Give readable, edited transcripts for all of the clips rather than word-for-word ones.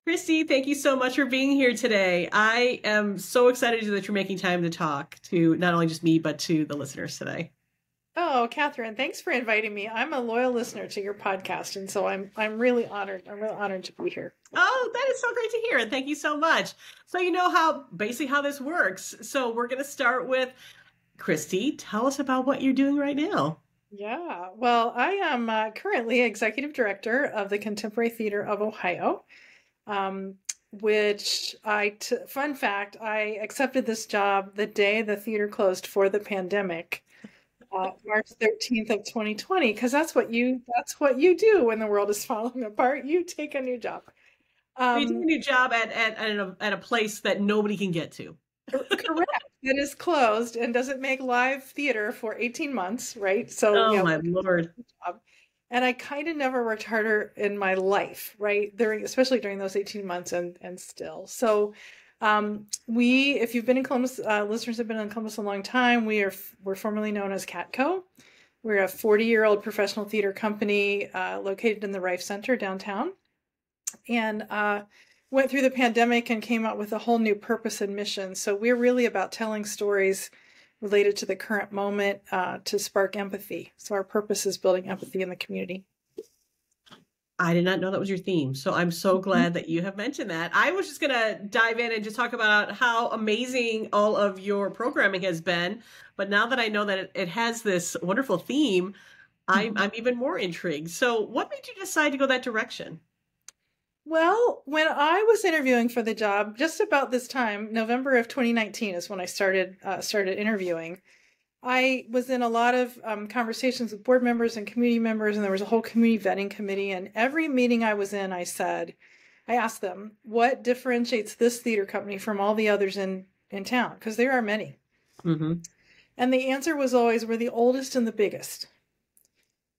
Christy, thank you so much for being here today. I am so excited that you're making time to talk to not only just me, but to the listeners today. Oh, Catherine, thanks for inviting me. I'm a loyal listener to your podcast, and so I'm really honored. I'm really honored to be here. Oh, that is so great to hear. And thank you so much. So you know how basically how this works. So we're going to start with Christy. Tell us about what you're doing right now. Yeah, well, I am currently executive director of the Contemporary Theater of Ohio, um, fun fact, I accepted this job the day the theater closed for the pandemic. March 13th of 2020, because that's what you do when the world is falling apart. You take a new job. So you take a Um, new job at a place that nobody can get to. Correct. That is closed and doesn't make live theater for 18 months, right? So, Oh my Lord. job. And I kind of never worked harder in my life, right? Especially during those 18 months and still. So, if you've been in Columbus, listeners have been in Columbus a long time. We're formerly known as Catco. We're a 40-year-old professional theater company located in the Rife Center downtown. And went through the pandemic and came out with a whole new purpose and mission. So we're really about telling stories related to the current moment to spark empathy. So our purpose is building empathy in the community. I did not know that was your theme. So I'm so Mhm. glad that you have mentioned that. I was just going to dive in and just talk about how amazing all of your programming has been. But now that I know that it has this wonderful theme, I'm even more intrigued. So what made you decide to go that direction? Well, when I was interviewing for the job, just about this time, November of 2019 is when I started interviewing. I was in a lot of conversations with board members and community members, and there was a whole community vetting committee. And every meeting I was in, I asked them, what differentiates this theater company from all the others in town? Because there are many. Hmm. And the answer was always, we're the oldest and the biggest.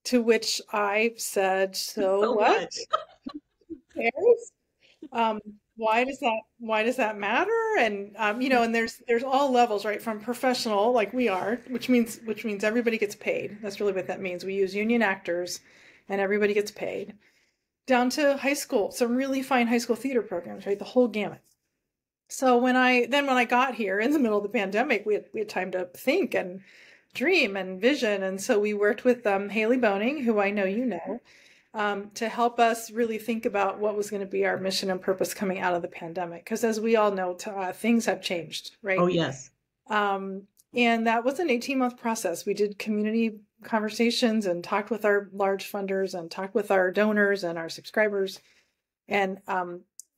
To which I said, so So what? what? Cares? Um, why does that matter? And and there's all levels, right? From professional, like we are, which means everybody gets paid. That's really what that means. We use union actors, and everybody gets paid. Down to high school, some really fine high school theater programs, right? The whole gamut. So when I got here in the middle of the pandemic, we had time to think and dream and vision, and so we worked with Haley Boning, who I know you know, to help us really think about what was going to be our mission and purpose coming out of the pandemic. Because as we all know, things have changed, Oh, right? yes. Um, and that was an 18-month process. We did community conversations and talked with our large funders and talked with our donors and our subscribers and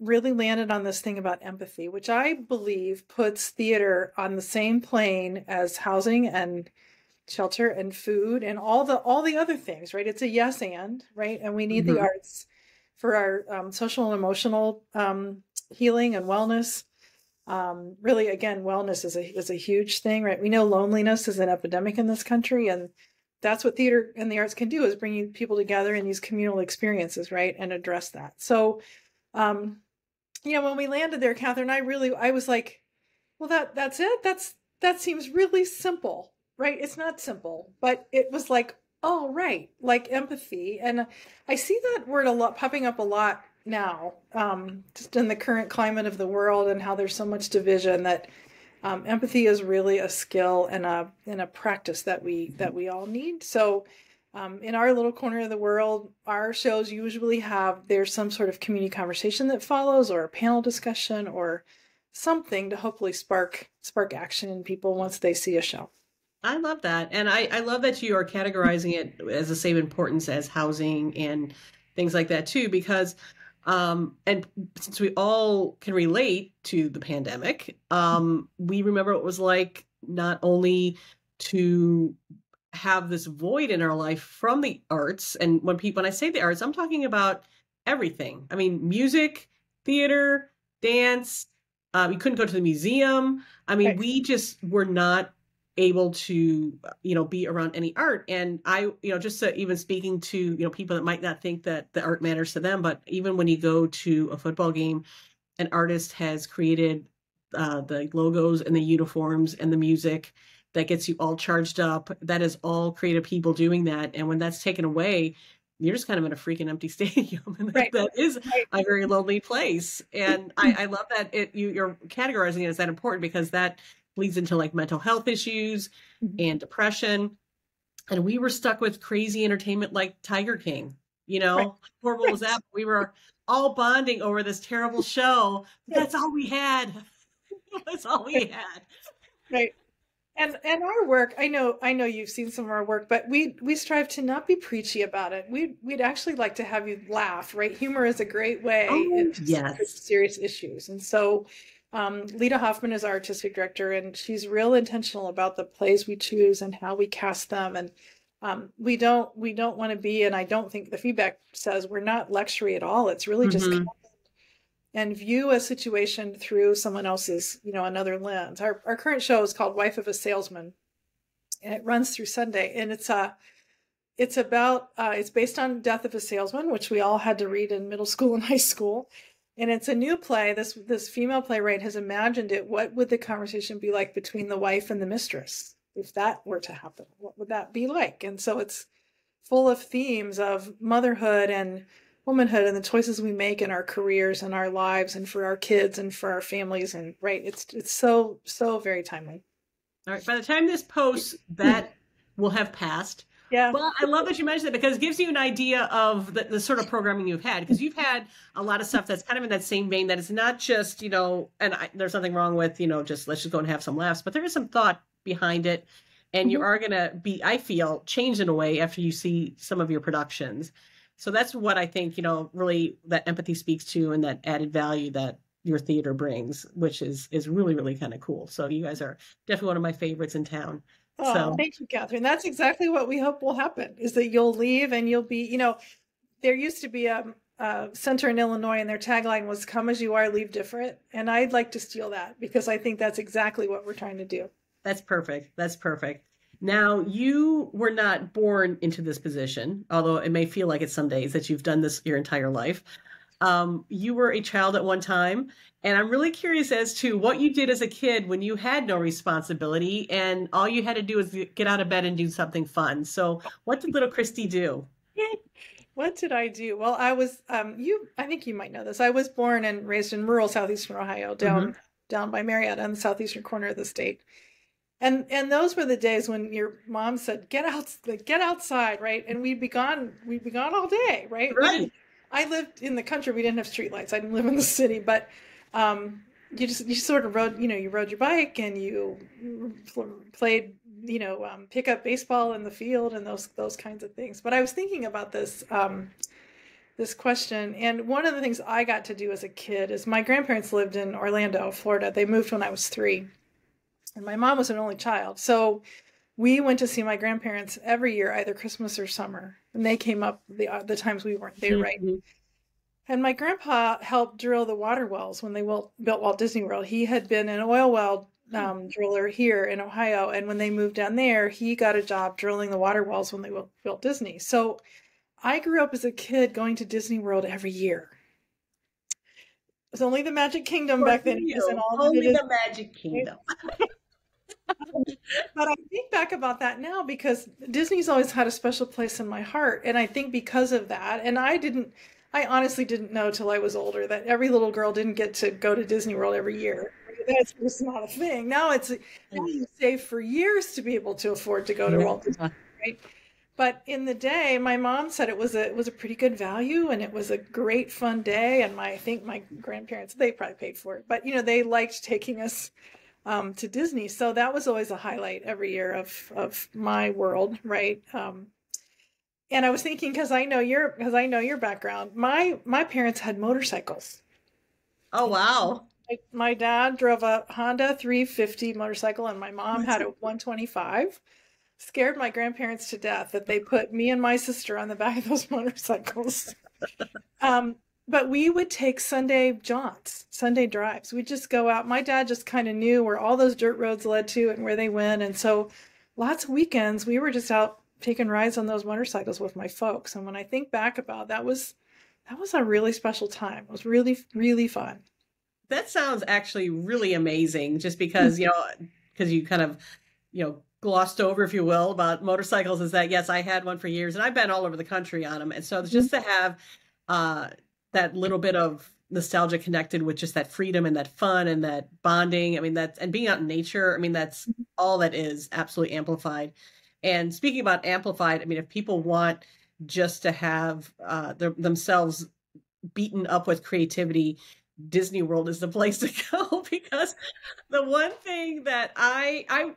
really landed on this thing about empathy, which I believe puts theater on the same plane as housing and shelter and food and all the other things, right? It's a yes and, right? And we need the Hmm. arts for our social and emotional healing and wellness. Really, again, wellness is a huge thing, right? We know loneliness is an epidemic in this country, and that's what theater and the arts can do, is bringing people together in these communal experiences, right, and address that. So, um, when we landed there, Catherine, I was like, well, that's it. That seems really simple, right? It's not simple, but it was like, oh, right, like empathy. And I see that word a lot popping up a lot now, just in the current climate of the world and how there's so much division that empathy is really a skill and a practice that we all need. So in our little corner of the world, our shows usually there's some sort of community conversation that follows, or a panel discussion, or something to hopefully spark action in people once they see a show. I love that. And I love that you are categorizing it as the same importance as housing and things like that too, because and since we all can relate to the pandemic, we remember what it was like not only to have this void in our life from the arts. And when I say the arts, I'm talking about everything. I mean, music, theater, dance. You couldn't go to the museum. I mean, Right. we just were not able to, be around any art. And just even speaking to, people that might not think that the art matters to them, but even when you go to a football game, an artist has created the logos and the uniforms and the music that gets you all charged up. That is all creative people doing that. And when that's taken away, you're just kind of in a freaking empty stadium, and Right. that is Right. a very lonely place. And I love that you're categorizing it as that important, because that leads into like mental health issues Mhm. and depression. And we were stuck with crazy entertainment like Tiger King. Right. How horrible was that? We were all bonding over this terrible show. Right. That's all we had. That's all we had. Right. And our work, I know you've seen some of our work, but we strive to not be preachy about it. We'd actually like to have you laugh, right? Humor is a great way Oh, into some pretty yes. serious issues. And so Lita Hoffman is our artistic director, and she's real intentional about the plays we choose and how we cast them. And we don't want to be, and I don't think the feedback says we're not lectury at all. It's really just Hmm. and view a situation through someone else's, another lens. Our current show is called Wife of a Salesman, and it runs through Sunday. And it's based on Death of a Salesman, which we all had to read in middle school and high school. And it's a new play. This female playwright has imagined it. What would the conversation be like between the wife and the mistress if that were to happen? What would that be like? And so it's full of themes of motherhood and womanhood and the choices we make in our careers and our lives and for our kids and for our families. And right, it's so very timely. All right. By the time this posts, that will have passed. Yeah. Well, I love that you mentioned it, because it gives you an idea of the sort of programming you've had, because you've had a lot of stuff that's kind of in that same vein, that it's not just, there's nothing wrong with, just let's just go and have some laughs, but there is some thought behind it. And you Mhm. are going to be, I feel, changed in a way after you see some of your productions. So that's what I think, really that empathy speaks to, and that added value that your theater brings, which is really, really kind of cool. So you guys are definitely one of my favorites in town. Oh, So thank you, Catherine. That's exactly what we hope will happen, is that you'll leave and you'll be, there used to be a center in Illinois, and their tagline was "Come as you are, leave different." And I'd like to steal that, because I think that's exactly what we're trying to do. that's perfect. That's perfect. Now, you were not born into this position, although it may feel like it some days that you've done this your entire life. You were a child at one time, and I'm really curious as to what you did as a kid when you had no responsibility and all you had to do was get out of bed and do something fun. So, what did little Christy do? What did I do? Well, I think you might know this. I was born and raised in rural southeastern Ohio, Hmm. down by Marietta on the southeastern corner of the state. And those were the days when your mom said, "Get out, like, get outside," right? And we'd be gone all day, right? Right. I lived in the country. We didn't have streetlights. I didn't live in the city, but you sort of you rode your bike, and you played, pick up baseball in the field and those kinds of things. But I was thinking about this question, and one of the things I got to do as a kid is my grandparents lived in Orlando, Florida. They moved when I was 3, and my mom was an only child, so we went to see my grandparents every year, either Christmas or summer, and they came up the times we weren't there, right? Mhm. And my grandpa helped drill the water wells when they built Walt Disney World. He had been an oil well driller here in Ohio, and when they moved down there, he got a job drilling the water wells when they built Disney. So I grew up as a kid going to Disney World every year. It was only the Magic Kingdom For back then. It wasn't you, all that it only is. the Magic Kingdom. But I think back about that now, because Disney's always had a special place in my heart. And I think because of that, and I honestly didn't know till I was older that every little girl didn't get to go to Disney World every year. That's just not a thing. Now you save for years to be able to afford to go to Walt Disney, Yeah. right? But in the day, my mom said it was a pretty good value, and it was a great fun day. And I think my grandparents, they probably paid for it, but they liked taking us to Disney. So that was always a highlight every year of my world, right? And I was thinking, because I know your background. My parents had motorcycles. Oh, wow. My dad drove a Honda 350 motorcycle, and my mom had a 125. Scared my grandparents to death that they put me and my sister on the back of those motorcycles. But we would take Sunday jaunts, Sunday drives. We'd just go out. My dad just kind of knew where all those dirt roads led to and where they went. And so lots of weekends we were just out taking rides on those motorcycles with my folks. And when I think back about that was a really special time. It was really, really fun. That sounds actually really amazing, just because, because you kind of, glossed over, if you will, about motorcycles is that yes, I had one for years, and I've been all over the country on them, and so just to have uh, that little bit of nostalgia connected with just that freedom and that fun and that bonding. I mean, that's and being out in nature. I mean, that's all that is absolutely amplified. And speaking about amplified, I mean, if people want just to have themselves beaten up with creativity, Disney World is the place to go because the one thing that I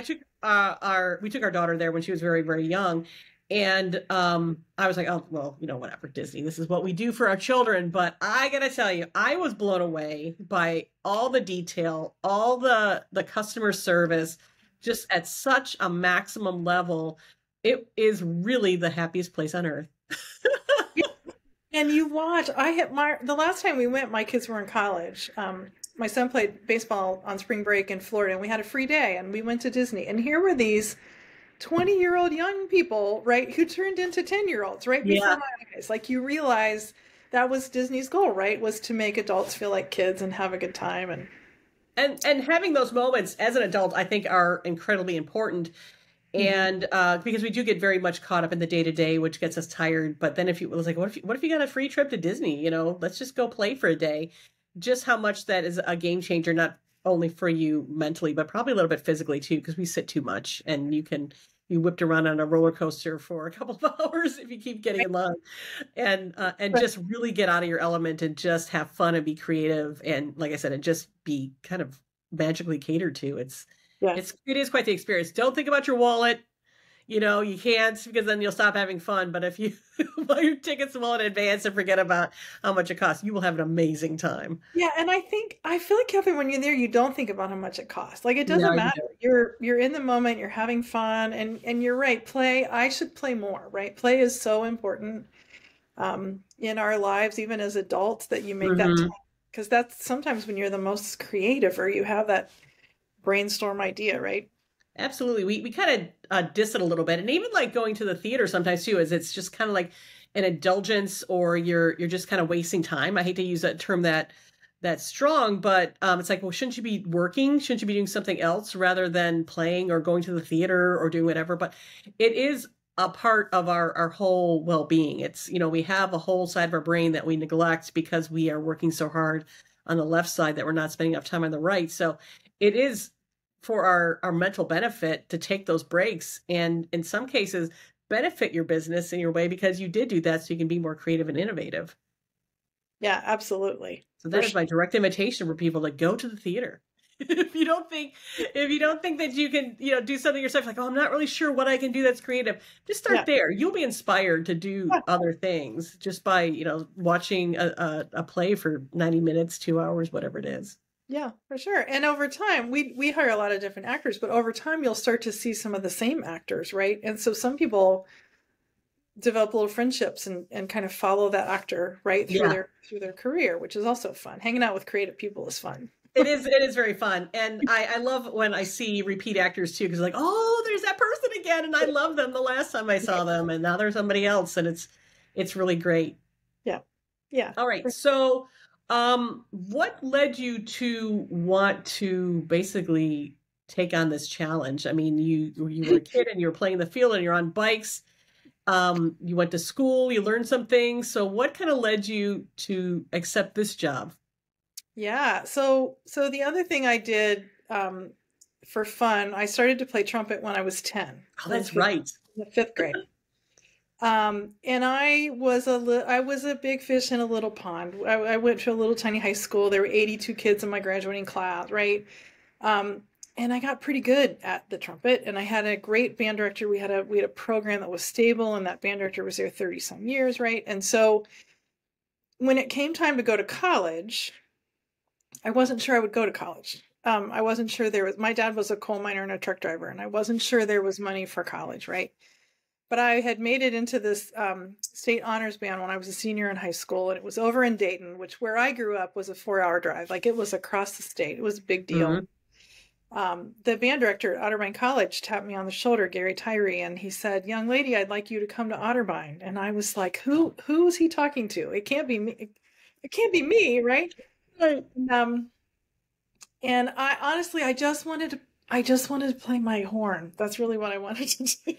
took our we took our daughter there when she was very very young, and I was like, oh well, you know, whatever, Disney, this is what we do for our children. But I gotta tell you, I was blown away by all the detail, all the customer service, just at such a maximum level. It is really the happiest place on earth. And you watch, the last time we went, my kids were in college. My son played baseball on spring break in Florida, and we had a free day, and we went to Disney. And here were these 20-year-old young people, right, who turned into 10-year-olds right before Yeah. my eyes. Like, you realize that was Disney's goal, right, was to make adults feel like kids and have a good time. And having those moments as an adult, I think, are incredibly important. And because we do get very much caught up in the day to day, which gets us tired. But then if you it was like, what if you got a free trip to Disney? You know, let's just go play for a day. Just how much that is a game changer, not only for you mentally, but probably a little bit physically too, because we sit too much, and you whipped around on a roller coaster for a couple of hours if you keep getting in line, and But just really get out of your element and just have fun and be creative, and like I said, and just be kind of magically catered to. yes. It is quite the experience. Don't think about your wallet. You know, you can't because then you'll stop having fun. But if you buy your tickets well in advance and forget about how much it costs, you will have an amazing time. Yeah, and I feel like, Catherine, when you're there, you don't think about how much it costs. Like, it No, doesn't you matter. don't. You're in the moment, you're having fun, and you're right. I should play more, right? Play is so important in our lives, even as adults, that you make that time. Hmm. Because that's sometimes when you're the most creative, or you have that brainstorm idea, right? Absolutely. We kind of diss it a little bit, and even like going to the theater sometimes too, is it's just kind of like an indulgence, or you're just kind of wasting time. I hate to use that term that strong, but it's like, well, shouldn't you be working? Shouldn't you be doing something else rather than playing or going to the theater or doing whatever? But it is a part of our whole well-being. It's, you know, we have a whole side of our brain that we neglect because we are working so hard on the left side that we're not spending enough time on the right. So it is for our mental benefit to take those breaks, and in some cases benefit your business in your way because you did do that so you can be more creative and innovative. Yeah, absolutely. So For that is sure. my direct invitation for people to go to the theater. If you don't think that you can, you know, do something yourself, like, oh, I'm not really sure what I can do that's creative, just start Yeah. there. You'll be inspired to do Yeah. other things just by, you know, watching a play for 90 minutes, 2 hours, whatever it is. Yeah, for sure. And over time, we hire a lot of different actors, but over time you'll start to see some of the same actors, right? And so some people develop little friendships and kind of follow that actor right Yeah. through their career, which is also fun. Hanging out with creative people is fun. It is very fun. And I love when I see repeat actors too, because like, oh, there's that person again. And I love them the last time I saw them. And now there's somebody else. And it's really great. Yeah. Yeah. All right. So what led you to want to basically take on this challenge? I mean, you were a kid and you were playing the field and you're on bikes. You went to school, you learned some things. So what kind of led you to accept this job? Yeah. So the other thing I did for fun, I started to play trumpet when I was 10, Oh, in that's right. the fifth grade. And I was a big fish in a little pond. I went to a little tiny high school. There were 82 kids in my graduating class, right? And I got pretty good at the trumpet, and I had a great band director. We had a program that was stable, and that band director was there 30 some years, right? And so when it came time to go to college, I wasn't sure I would go to college. I wasn't sure my dad was a coal miner and a truck driver, and I wasn't sure there was money for college, right? But I had made it into this state honors band when I was a senior in high school, and it was over in Dayton, which where I grew up was a 4-hour drive. Like, it was across the state. It was a big deal. Hmm. The band director at Otterbein College tapped me on the shoulder, Gary Tyree, and he said, "Young lady, I'd like you to come to Otterbein." And I was like, who is he talking to? It can't be me. It can't be me, right? Right. And I honestly, I just wanted to I just wanted to play my horn. That's really what I wanted to do.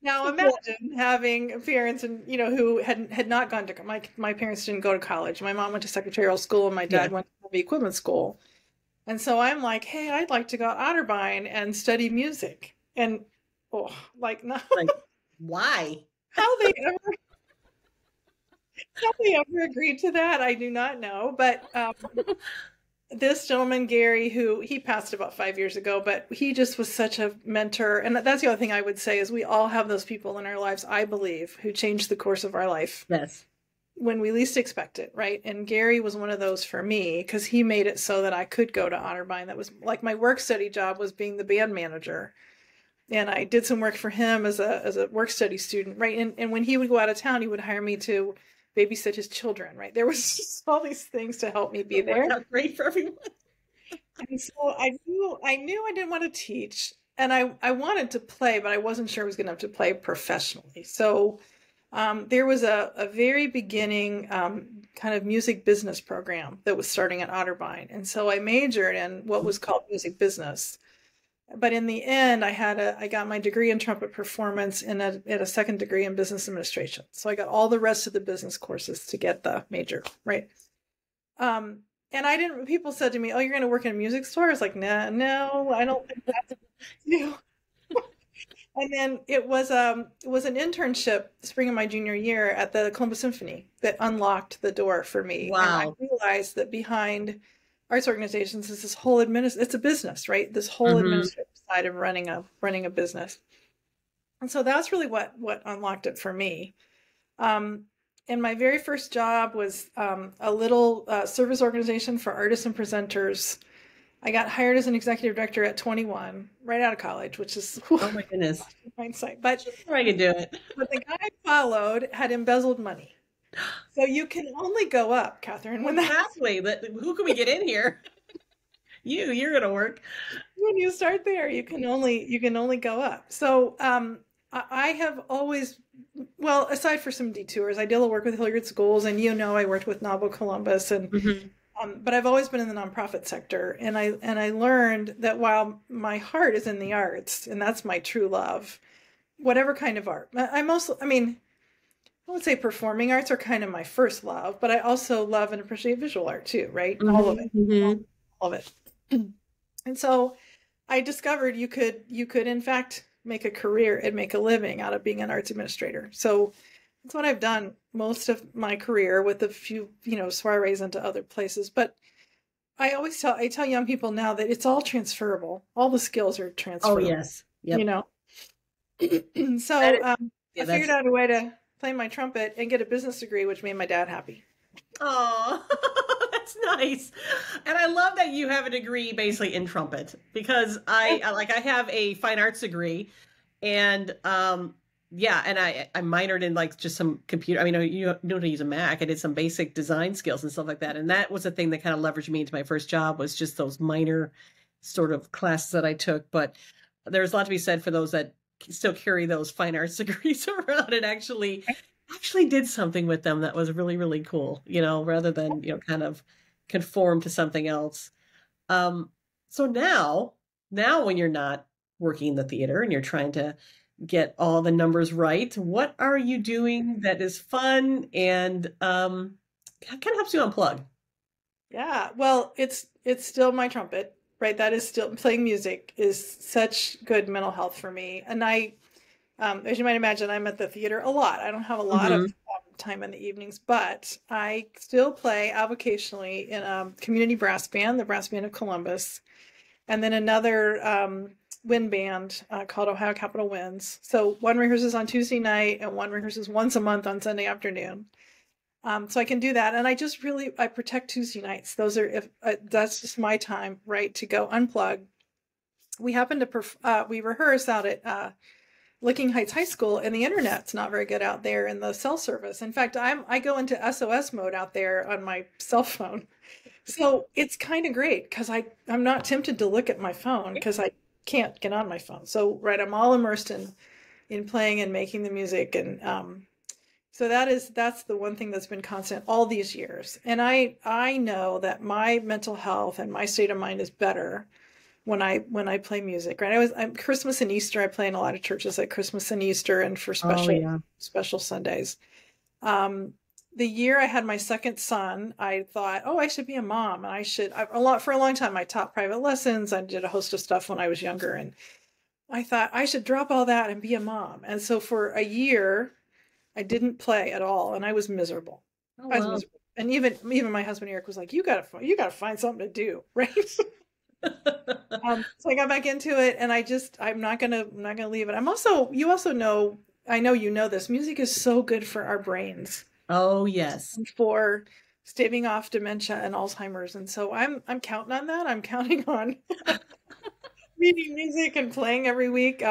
Now imagine having parents and who had not gone to my parents didn't go to college. My mom went to secretarial school and my Yeah. dad went to heavy equipment school. And so I'm like, hey, I'd like to go to Otterbein and study music. And oh, like no, Like, why? how they ever how they ever agreed to that, I do not know. But this gentleman, Gary, who he passed about 5 years ago, but he just was such a mentor. And that's the other thing I would say is we all have those people in our lives, I believe, who changed the course of our life Yes. when we least expect it, right? And Gary was one of those for me because he made it so that I could go to Otterbein. That was like my work study job was being the band manager. And I did some work for him as a work study student, right? And when he would go out of town, he would hire me to babysit his children, right? There was just all these things to help me be It worked there. out great for everyone. And so I knew I didn't want to teach, and I wanted to play, but I wasn't sure I was going to have to play professionally. So there was a very beginning kind of music business program that was starting at Otterbein, and so I majored in what was called music business. But in the end, I got my degree in trumpet performance and a second degree in business administration. So I got all the rest of the business courses to get the major, right? And I didn't. People said to me, "Oh, you're going to work in a music store?" I was like, "Nah, no, I don't think that's what I do." And then it was an internship spring of my junior year at the Columbus Symphony that unlocked the door for me. And I Wow. realized that behind arts organizations is this whole it's a business, right? This whole Hmm. administrative side of running a business. And so that's really what unlocked it for me. Um, and my very first job was a little service organization for artists and presenters. I got hired as an executive director at 21, right out of college, which is whew, Oh my goodness. hindsight. But Sure, I could do it. the guy I followed had embezzled money. So you can only go up, Catherine, when Exactly. Who can we get in here? You're gonna work. when you start there, you can only go up. So I have always, well, aside for some detours, I did a little work with Hilliard Schools, and I worked with Novel Columbus, and Hmm. but I've always been in the nonprofit sector, and I learned that while my heart is in the arts, and that's my true love, whatever kind of art, I mean, I would say performing arts are kind of my first love, but I also love and appreciate visual art too, right? All of Hmm. it, Hmm. all of it. And so I discovered you could in fact make a career and make a living out of being an arts administrator. So that's what I've done most of my career with a few, soirees into other places. But I tell young people now that it's all transferable. All the skills are Oh transferable, yes. you Yep. know. That So is, I yeah, figured that's out a way to play my trumpet and get a business degree, which made my dad happy. oh, that's nice. And I love that you have a degree basically in trumpet because Yeah. I have a fine arts degree and yeah, and I minored in like just some computer. I mean, you know how to use a Mac. I did some basic design skills and stuff like that. And that was the thing that kind of leveraged me into my first job was just those minor sort of classes that I took. But there's a lot to be said for those that still carry those fine arts degrees around and actually did something with them that was really, really cool, rather than, kind of conform to something else. So now when you're not working in the theater and you're trying to get all the numbers right, what are you doing that is fun and kind of helps you unplug? Yeah, well, it's still my trumpet, right? That is still playing music is such good mental health for me. And as you might imagine, I'm at the theater a lot. I don't have a lot of Hmm. time in the evenings, but I still play avocationally in a community brass band, the Brass Band of Columbus, and then another wind band called Ohio Capitol Winds. So one rehearses on Tuesday night and one rehearses once a month on Sunday afternoon. So I can do that, and I protect Tuesday nights. Those are if that's just my time, right, to go unplug. We happen to we rehearse out at Licking Heights High School, and the internet's not very good out there in the cell service. In fact, I go into SOS mode out there on my cell phone, so it's kind of great because I'm not tempted to look at my phone because I can't get on my phone. So right, I'm all immersed in playing and making the music, and so that's the one thing that's been constant all these years. And I know that my mental health and my state of mind is better when I play music, right? I'm Christmas and Easter. I play in a lot of churches at Christmas and Easter and for Oh yeah. special Sundays. Um, the year I had my second son, I thought, oh, I should be a mom. And for a long time, I taught private lessons. I did a host of stuff when I was younger. And I thought I should drop all that and be a mom. And so for a year, I didn't play at all. And I was miserable. Oh I was wow. miserable. And even my husband Eric was like, you gotta find something to do, right? So I got back into it, and I'm not gonna leave it. You also know, I know you know this. Music is so good for our brains, Oh yes. for staving off dementia and Alzheimer's, and so I'm counting on that. I'm counting on reading music and playing every week,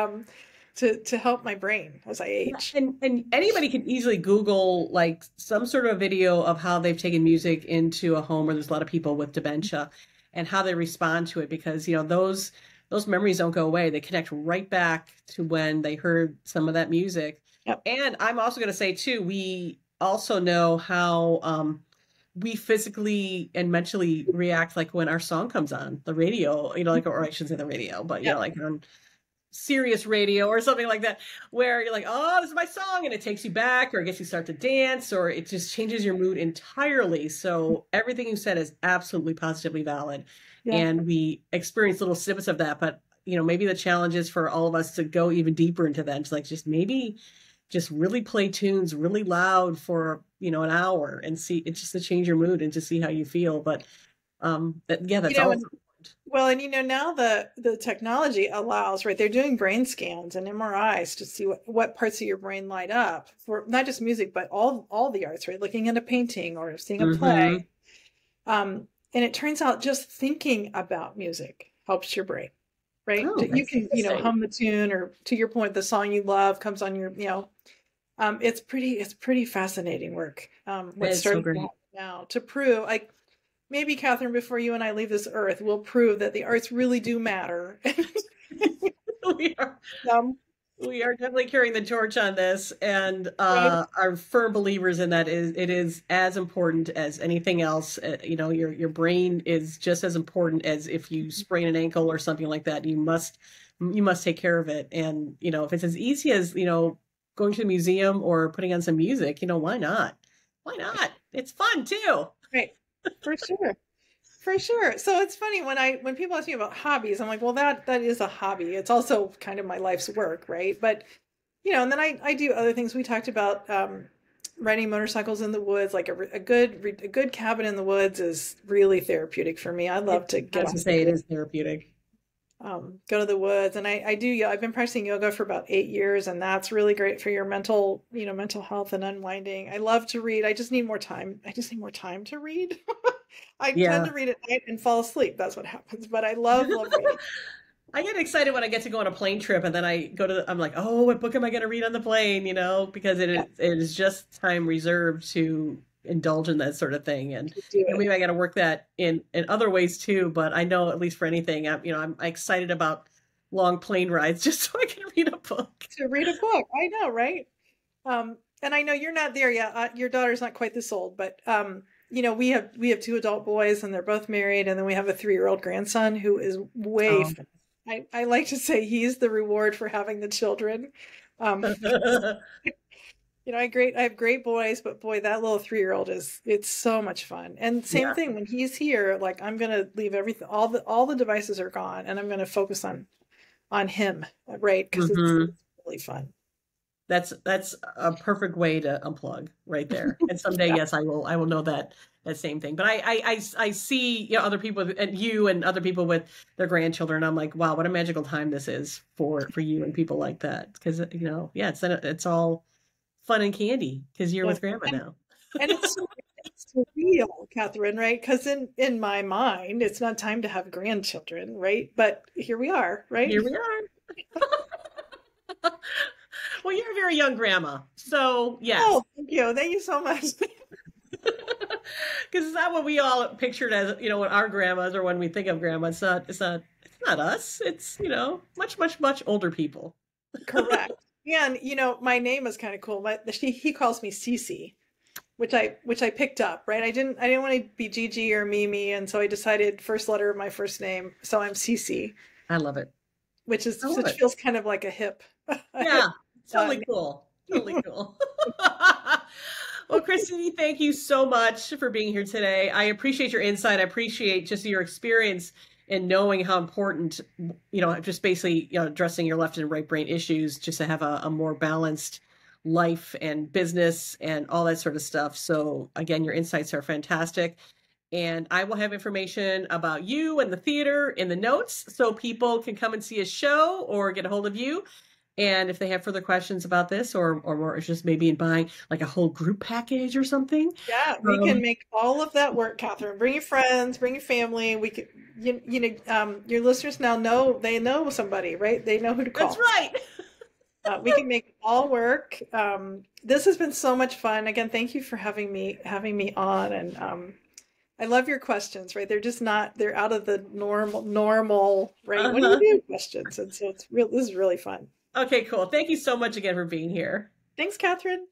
to help my brain as I Yeah, age. and anybody can easily Google like some sort of video of how they've taken music into a home where there's a lot of people with dementia and how they respond to it because those memories don't go away. They connect right back to when they heard some of that music. Yep. And I'm also going to say too, we also know how we physically and mentally react like when our song comes on the radio, like, or I shouldn't say the radio, but Yep. like on Sirius radio or something like that, where you're like, oh, this is my song, and it takes you back, or it gets you start to dance, or it just changes your mood entirely. So everything you said is absolutely positively valid, Yeah. and we experience little snippets of that. But maybe the challenge is for all of us to go even deeper into that. It's like just really play tunes really loud for an hour and see it's just to change your mood and to see how you feel. But yeah, that's all. Well, and now the technology allows, right? They're doing brain scans and MRIs to see what parts of your brain light up for not just music, but all the arts, right? Looking at a painting or seeing a play. And it turns out just thinking about music helps your brain, right? Oh, You can, hum the tune, or to your point, the song you love comes on your, it's pretty fascinating work. What's starting now to prove, like, maybe, Catherine, before you and I leave this earth, we'll prove that the arts really do matter. we are we are definitely carrying the torch on this, and Right. are firm believers in that. It is as important as anything else. Your brain is just as important as if you sprain an ankle or something like that. You must take care of it. And if it's as easy as going to the museum or putting on some music, why not? Why not? It's fun too. Right. For sure. For sure. So it's funny when people ask me about hobbies, I'm like, well, that is a hobby. It's also kind of my life's work, right? But and then I do other things. We talked about riding motorcycles in the woods. Like a good cabin in the woods is really therapeutic for me. I love to get I was to say it is therapeutic. Go to the woods, and I do. I've been practicing yoga for about 8 years, and that's really great for your mental health and unwinding. I love to read. I just need more time. I just need more time to read. I tend to read at night and fall asleep. That's what happens. But I love reading. I get excited when I get to go on a plane trip, and then I'm like, oh, what book am I going to read on the plane? Because it is just time reserved to indulge in that sort of thing. And maybe I got to work that in other ways too. But I know, at least for anything, I'm excited about long plane rides just so I can read a book. To read a book. I know, right? And I know you're not there yet. Your daughter's not quite this old, but we have two adult boys, and they're both married, and then we have a 3-year-old grandson who is way. I like to say he's the reward for having the children. I have great boys, but boy, that little 3-year-old it's so much fun. And same thing when he's here, like, I'm going to leave everything, all the devices are gone, and I'm going to focus on him, right? Because it's really fun. That's a perfect way to unplug right there. And someday, yes, I will know that same thing. But I see other people, and you and other people with their grandchildren. I'm like, wow, what a magical time this is for you and people like that. Because it's all fun and candy because you're with grandma now. And it's surreal, Catherine, right? Because in my mind, it's not time to have grandchildren, right? But here we are, right? Here we are. Well, you're a very young grandma, so yes. Oh, thank you so much. Because it's not what we all pictured as what our grandmas, or when we think of grandma. It's not us. It's much older people. Correct. And my name is kind of cool. He calls me Cece. which I picked up, right? I didn't want to be Gigi or Mimi, and so I decided first letter of my first name, so I'm Cece, I love it. I love which it. feels kind of like a hip, a hip Yeah, totally name. cool. Totally cool. Well, Christy, thank you so much for being here today. I appreciate your insight. I appreciate just your experience in knowing how important, just basically, addressing your left and right brain issues just to have a more balanced life and business and all that sort of stuff. So again, your insights are fantastic. And I will have information about you and the theater in the notes so people can come and see a show or get a hold of you. And if they have further questions about this or more interested maybe in buying like a whole group package or something. Yeah, we can make all of that work, Catherine. Bring your friends, bring your family. We could, your listeners now they know somebody, right? They know who to That's call. right. We can make it all work. This has been so much fun. Again, thank you for having me on. And I love your questions, right? They're just not, they're out of the normal, right? What do you Uh-huh. do questions? And so this is really fun. Okay, cool. Thank you so much again for being here. Thanks, Catherine.